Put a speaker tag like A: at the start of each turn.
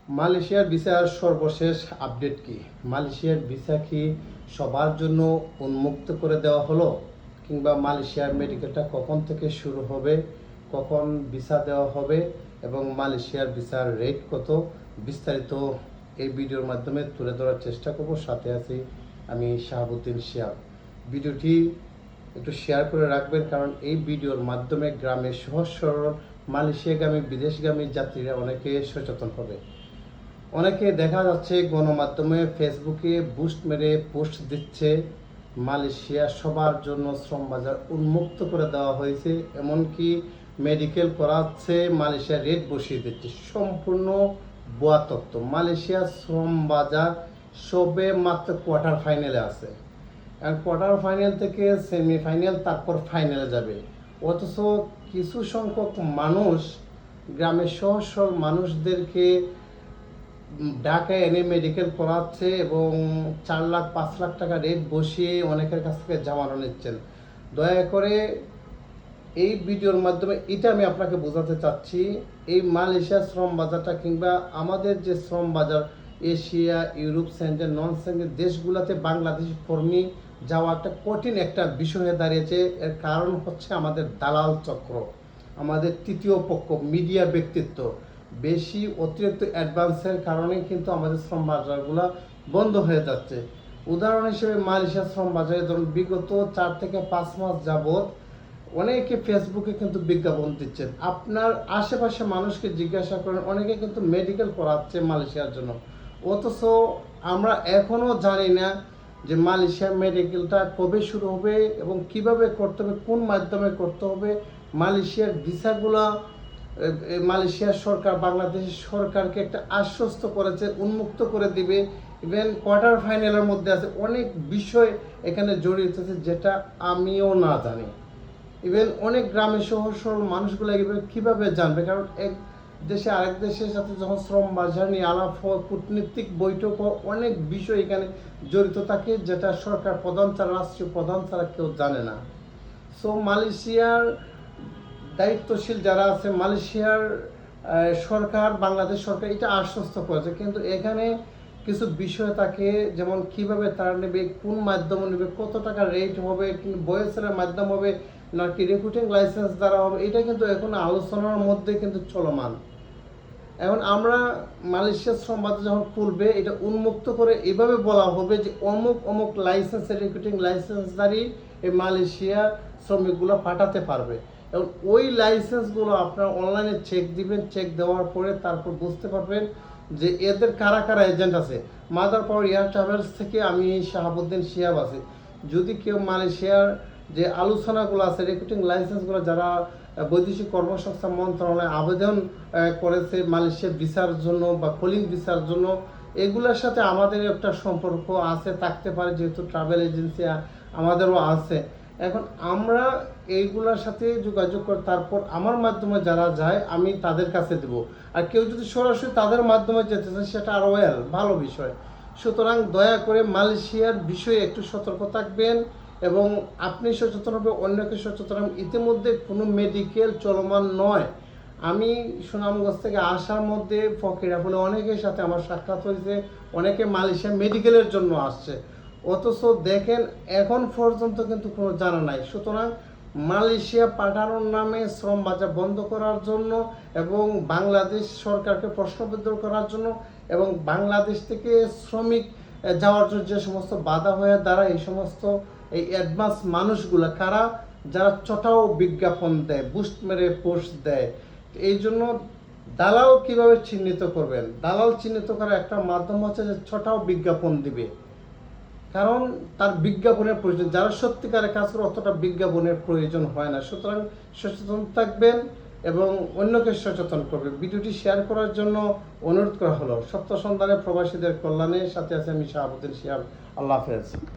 A: মালয়েশিয়ার ভিসার সর্বশেষ আপডেট কি? মালয়েশিয়ার ভিসা কি সবার জন্য উন্মুক্ত করে দেওয়া হলো, কিংবা মালয়েশিয়ার মেডিকেলটা কখন থেকে শুরু হবে, কখন ভিসা দেওয়া হবে এবং মালয়েশিয়ার ভিসার রেট কত, বিস্তারিত এই ভিডিওর মাধ্যমে তুলে ধরার চেষ্টা করব। সাথে আছি আমি শাহাবুদ্দিন শিহাব। ভিডিওটি একটু শেয়ার করে রাখবেন, কারণ এই ভিডিওর মাধ্যমে গ্রামের সহজ সরল মালয়েশিয়াগামী বিদেশগামী যাত্রীরা অনেকে সচেতন হবে। অনেকে দেখা যাচ্ছে গণমাধ্যমে ফেসবুকে বুস্ট মেরে পোস্ট দিচ্ছে মালয়েশিয়া সবার জন্য শ্রম বাজার উন্মুক্ত করে দেওয়া হয়েছে, এমনকি মেডিকেল করাচ্ছে, মালয়েশিয়া রেট বসিয়ে দিচ্ছে। সম্পূর্ণ ভুয়া তথ্য। মালয়েশিয়া শ্রম বাজার সবে মাত্র কোয়ার্টার ফাইনালে আছে, আর কোয়ার্টার ফাইনাল থেকে সেমিফাইনাল, তারপর ফাইনালে যাবে। অথচ কিছু সংখ্যক মানুষ গ্রামের সহজ সরল মানুষদেরকে ঢাকায় এনে মেডিকেল করাচ্ছে এবং 4 লাখ 5 লাখ টাকা রেট বসিয়ে অনেকের কাছ থেকে জামানো নিচ্ছেন। দয়া করে এই ভিডিওর মাধ্যমে এটা আমি আপনাকে বোঝাতে চাচ্ছি, এই মালয়েশিয়া শ্রম বাজারটা কিংবা আমাদের যে শ্রম বাজার এশিয়া, ইউরোপ, সেন্ট্রাল, নন সেন্ট্রাল দেশগুলোতে বাংলাদেশি কর্মী যাওয়া একটা কঠিন একটা বিষয় হয়ে দাঁড়িয়েছে। এর কারণ হচ্ছে আমাদের দালাল চক্র, আমাদের তৃতীয় পক্ষ, মিডিয়া ব্যক্তিত্ব বেশি অতিরিক্ত অ্যাডভান্সের কারণে কিন্তু আমাদের শ্রম বাজারগুলো বন্ধ হয়ে যাচ্ছে। উদাহরণ হিসেবে মালয়েশিয়া শ্রম বাজারে ধরুন বিগত 4 থেকে 5 মাস যাবৎ অনেকে ফেসবুকে কিন্তু বিজ্ঞাপন দিচ্ছেন। আপনার আশেপাশে মানুষকে জিজ্ঞাসা করেন, অনেকে কিন্তু মেডিকেল করাচ্ছে মালয়েশিয়ার জন্য। অথচ আমরা এখনও জানি না যে মালয়েশিয়ার মেডিকেলটা কবে শুরু হবে এবং কিভাবে করতে হবে, কোন মাধ্যমে করতে হবে। মালয়েশিয়ার ভিসাগুলা মালয়েশিয়ার সরকার বাংলাদেশের সরকারকে একটা আশ্বস্ত করেছে, উন্মুক্ত করে দিবে। ইভেন কোয়ার্টার ফাইনালের মধ্যে আছে, অনেক বিষয় এখানে জড়িত আছে যেটা আমিও না জানি। ইভেন অনেক গ্রামে সহজ সরল মানুষগুলো এভাবে কীভাবে জানবে? কারণ এক দেশে আরেক দেশের সাথে যখন শ্রম বাজার নিয়ে আলাপ হয়, কূটনীতিক বৈঠক হয়, অনেক বিষয় এখানে জড়িত থাকে যেটা সরকার প্রধান ছাড়া, রাষ্ট্রীয় প্রধান ছাড়া কেউ জানে না। সো মালয়েশিয়ার দায়িত্বশীল যারা আছে, মালয়েশিয়ার সরকার, বাংলাদেশ সরকার এটা আশ্বস্ত করেছে, কিন্তু এখানে কিছু বিষয় থাকে, যেমন কিভাবে তারা নেবে, কোন মাধ্যমে নেবে, কত টাকা রেট হবে, কিন্তু বয়সের মাধ্যম হবে নাকি রিক্রুটিং লাইসেন্স দ্বারা হবে, এটা কিন্তু এখন আলোচনার মধ্যে কিন্তু চলমান। এখন আমরা মালয়েশিয়ার শ্রম বাজার যখন খুলবে, এটা উন্মুক্ত করে এভাবে বলা হবে যে অমুক অমুক লাইসেন্সের রিক্রুটিং লাইসেন্সধারী এই মালয়েশিয়া শ্রমিকগুলো পাঠাতে পারবে। এবং ওই লাইসেন্সগুলো আপনারা অনলাইনে চেক দিবেন, চেক দেওয়ার পরে তারপর বুঝতে পারবেন যে এদের কারা কারা এজেন্ট আছে। মাদার পাওয়ার এয়ার ট্রাভেলস থেকে আমি শাহাবুদ্দিন শিহাব আছি। যদি কেউ মালয়েশিয়ার যে আলোচনাগুলো আছে, রিক্রুটিং লাইসেন্সগুলো যারা বৈদেশিক কর্মসংস্থান মন্ত্রণালয়ে আবেদন করেছে মালয়েশিয়ার ভিসার জন্য বা কলিং ভিসার জন্য, এগুলোর সাথে আমাদের একটা সম্পর্ক আছে, থাকতে পারে, যেহেতু ট্রাভেল এজেন্সি আমাদেরও আছে। এখন আমরা এইগুলোর সাথে যোগাযোগ করে তারপর আমার মাধ্যমে যারা যায় আমি তাদের কাছে দেব। আর কেউ যদি সরাসরি তাদের মাধ্যমে যেতে চায় সেটা আরও ভালো বিষয়। সুতরাং দয়া করে মালয়েশিয়ার বিষয়ে একটু সতর্ক থাকবেন এবং আপনি সচেতন হবে, অন্যকে সচেতন হবেন। ইতিমধ্যে কোনো মেডিকেল চলমান নয়। আমি সুনামগঞ্জ থেকে আসার মধ্যে ফকিরা বলে অনেকের সাথে আমার সাক্ষাৎ হয়েছে, অনেকে মালয়েশিয়া মেডিকেলের জন্য আসছে। অথচ দেখেন এখন পর্যন্ত কিন্তু কোনো জানা নাই। সুতরাং মালয়েশিয়া পাঠানোর নামে শ্রম বাজার বন্ধ করার জন্য এবং বাংলাদেশ সরকারকে প্রশ্নবিদ্ধ করার জন্য এবং বাংলাদেশ থেকে শ্রমিক যাওয়ার জন্য যে সমস্ত বাধা হয়ে দাঁড়ায়, এই সমস্ত এই অ্যাডভান্স মানুষগুলো কারা, যারা চটাও বিজ্ঞাপন দেয়, বুস্ট মেরে পোস্ট দেয়। এই জন্য দালাল কিভাবে চিহ্নিত করবেন? দালাল চিহ্নিত করার একটা মাধ্যম হচ্ছে যে চটাও বিজ্ঞাপন দিবে, কারণ তার বিজ্ঞাপনের প্রয়োজন। যারা সত্যিকারের কাজ করে অতটা বিজ্ঞাপনের প্রয়োজন হয় না। সুতরাং সচেতন থাকবেন এবং অন্যকে সচেতন করবে। ভিডিওটি শেয়ার করার জন্য অনুরোধ করা হলো। সত্য সন্ধানে প্রবাসীদের কল্যাণে, সাথে আছে আমি শাহাবুদ্দিন শিহাব। আল্লাহ হাফেজ।